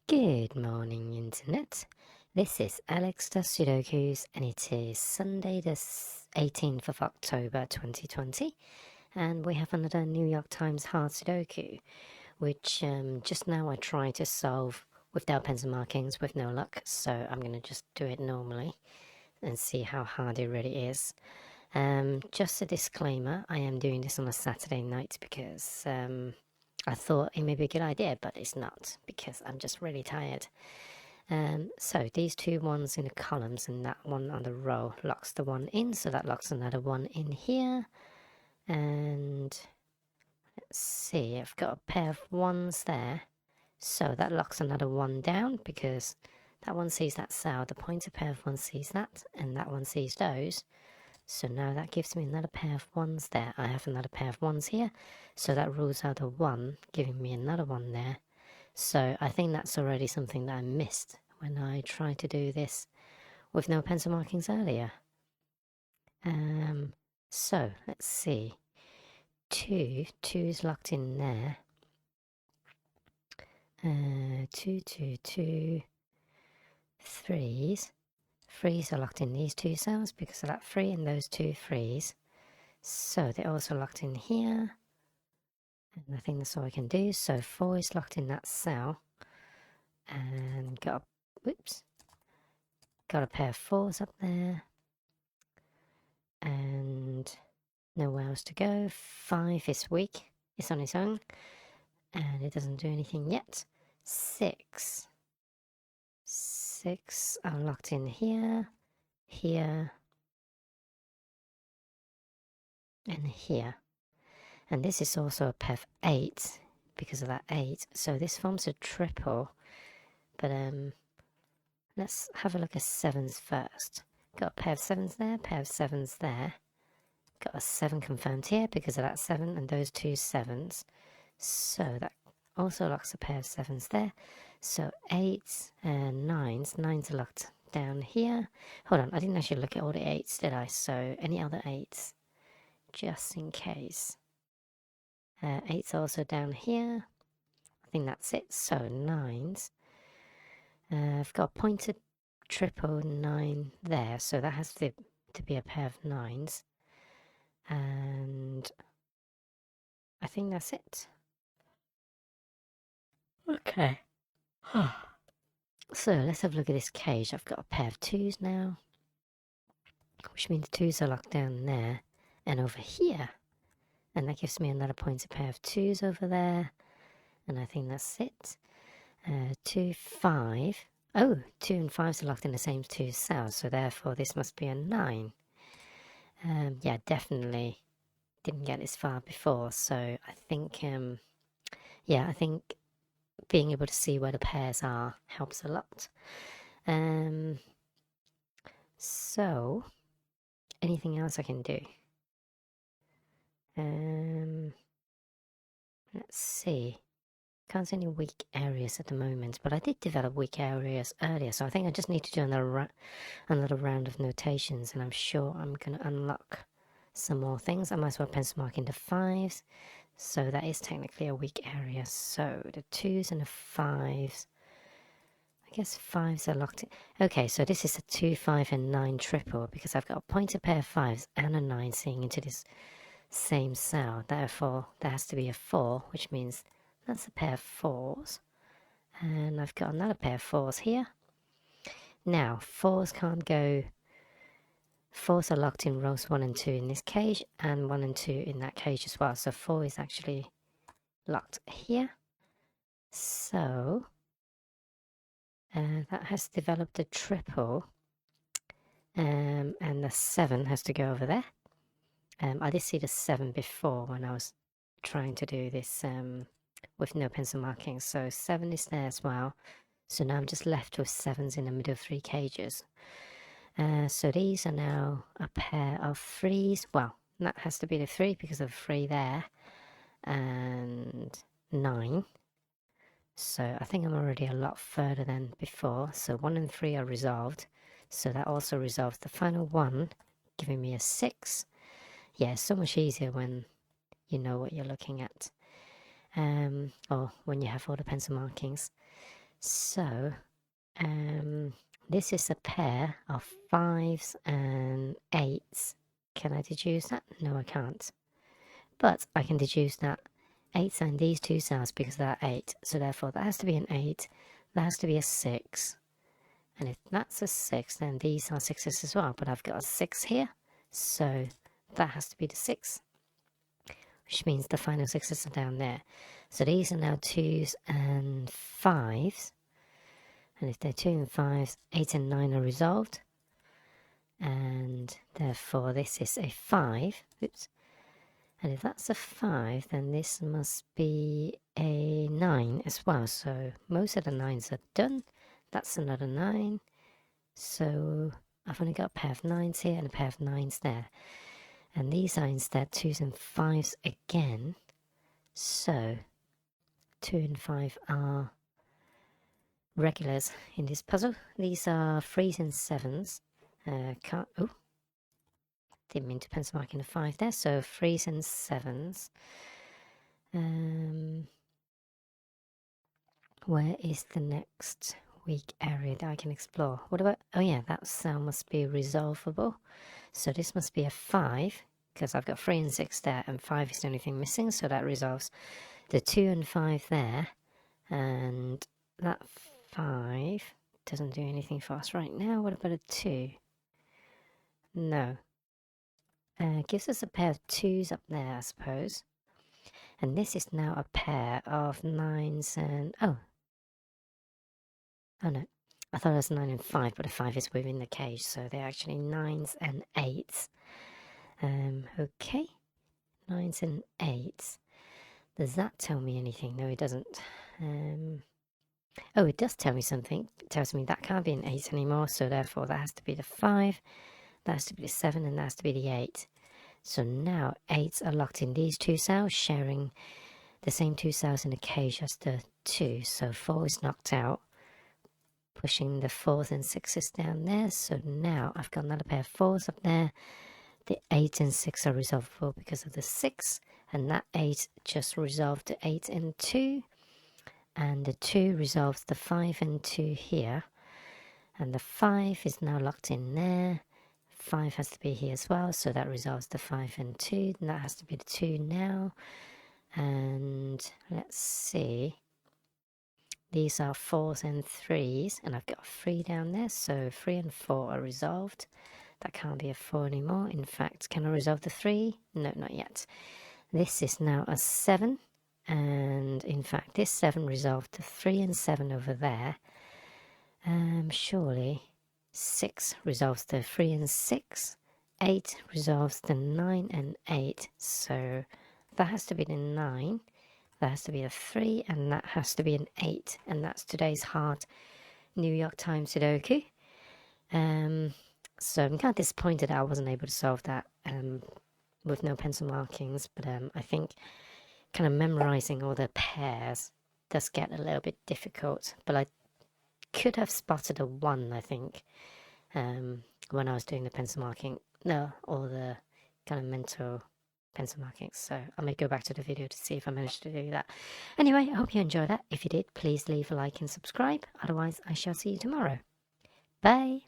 Good morning, Internet. This is Alex does Sudokus, and it is Sunday, the 18th of October 2020, and we have another New York Times hard Sudoku, which just now I tried to solve without pencil markings with no luck, so I'm going to just do it normally and see how hard it really is. Just a disclaimer, I am doing this on a Saturday night because I thought it may be a good idea, but it's not because I'm just really tired. So these two ones in the columns and that one on the row locks the one in, so that locks another one in here. And let's see, I've got a pair of ones there, so that locks another one down because that one sees that cell, the pointer pair of ones sees that, and that one sees those. So now that gives me another pair of ones there. I have another pair of ones here, so that rules out a one, giving me another one there. So I think that's already something that I missed when I tried to do this with no pencil markings earlier. So let's see. Two is locked in there. 2, 2, 2, 3s. 3s are locked in these two cells because of that 3 and those two 3s. So they're also locked in here. And I think that's all I can do. So 4 is locked in that cell. And got a pair of 4s up there. And nowhere else to go. 5 is weak. It's on its own. And it doesn't do anything yet. 6 are locked in here, here, and here. And this is also a pair of 8 because of that 8. So this forms a triple. But let's have a look at 7s first. Got a pair of 7s there, pair of 7s there. Got a 7 confirmed here because of that 7 and those two 7s. So that also locks a pair of 7s there. So 8s and 9s. 9s are locked down here. Hold on, I didn't actually look at all the 8s, did I? So any other 8s, just in case. 8s also down here. I think that's it. So 9s. I've got a pointed triple 9 there, so that has to be a pair of 9s. And I think that's it. Okay. So let's have a look at this cage. I've got a pair of 2s now, which means 2s are locked down there and over here. And that gives me another pointed pair of 2s over there. And I think that's it. 2, 5. Oh, 2 and 5s are locked in the same two cells, so therefore this must be a 9. Yeah, definitely didn't get this far before, so I think, I think being able to see where the pairs are helps a lot. So, anything else I can do? Let's see. Can't see any weak areas at the moment, but I did develop weak areas earlier, so I think I just need to do another round of notations, and I'm sure I'm going to unlock some more things. I might as well pencil mark in the 5s, so that is technically a weak area. So the 2s and the 5s, I guess 5s are locked in. Okay, so this is a 2, 5 and 9 triple because I've got a pointed pair of 5s and a 9 seeing into this same cell. Therefore, there has to be a 4, which means that's a pair of 4s. And I've got another pair of 4s here. Now, 4s can't go. 4s are locked in rows 1 and 2 in this cage, and 1 and 2 in that cage as well. So 4 is actually locked here. So that has developed a triple, and the 7 has to go over there. I did see the 7 before when I was trying to do this with no pencil markings. So 7 is there as well. So now I'm just left with 7s in the middle of 3 cages. So these are now a pair of 3s. Well, that has to be the 3 because of 3 there. And 9. So I think I'm already a lot further than before. So 1 and 3 are resolved. So that also resolves the final one, giving me a 6. Yeah, it's so much easier when you know what you're looking at. Or when you have all the pencil markings. So, this is a pair of 5s and 8s. Can I deduce that? No, I can't. But I can deduce that 8s are in these two cells because they're 8. So therefore, that has to be an 8. That has to be a 6. And if that's a 6, then these are 6s as well. But I've got a 6 here. So that has to be the 6. Which means the final 6s are down there. So these are now 2s and 5s. And if they're 2 and 5s, 8 and 9 are resolved. And therefore this is a 5. Oops. And if that's a 5, then this must be a 9 as well. So most of the 9s are done. That's another 9. So I've only got a pair of 9s here and a pair of 9s there. And these are instead 2s and 5s again. So 2 and 5 are regulars in this puzzle. These are 3s and 7s. Didn't mean to pencil mark in a 5 there. So 3s and 7s. Where is the next weak area that I can explore? What about, oh yeah, that cell must be resolvable. So this must be a 5, because I've got 3 and 6 there, and 5 is the only thing missing, so that resolves the 2 and 5 there. And that 5 doesn't do anything for us right now. What about a 2? No. Gives us a pair of 2s up there, I suppose. And this is now a pair of 9s and... Oh no. I thought it was 9 and 5, but a 5 is within the cage, so they're actually 9s and 8s. Okay. 9s and 8s. Does that tell me anything? No, it doesn't. Oh, it does tell me something. It tells me that can't be an 8 anymore, so therefore that has to be the 5, that has to be the 7, and that has to be the 8. So now 8s are locked in these two cells, sharing the same two cells in the cage as the 2. So 4 is knocked out, pushing the 4s and 6s down there. So now I've got another pair of 4s up there. The 8 and 6 are resolvable because of the 6, and that 8 just resolved the 8 and 2, and the 2 resolves the 5 and 2 here, and the 5 is now locked in there. 5 has to be here as well, so that resolves the 5 and 2, and that has to be the 2 now. And let's see, these are 4s and 3s, and I've got a 3 down there, so 3 and 4 are resolved. That can't be a 4 anymore. In fact, can I resolve the 3? No, not yet. This is now a 7, and in fact this 7 resolved the 3 and 7 over there. Surely 6 resolves the 3 and 6. 8 resolves the 9 and 8, so that has to be the 9, that has to be a 3, and that has to be an 8, and that's today's hard New York Times Sudoku. So I'm kind of disappointed that I wasn't able to solve that with no pencil markings, but I think kind of memorizing all the pairs does get a little bit difficult. But I could have spotted a 1, I think, when I was doing the pencil marking. No, or the kind of mental pencil markings. So I may go back to the video to see if I managed to do that. Anyway, I hope you enjoyed that. If you did, please leave a like and subscribe. Otherwise, I shall see you tomorrow. Bye!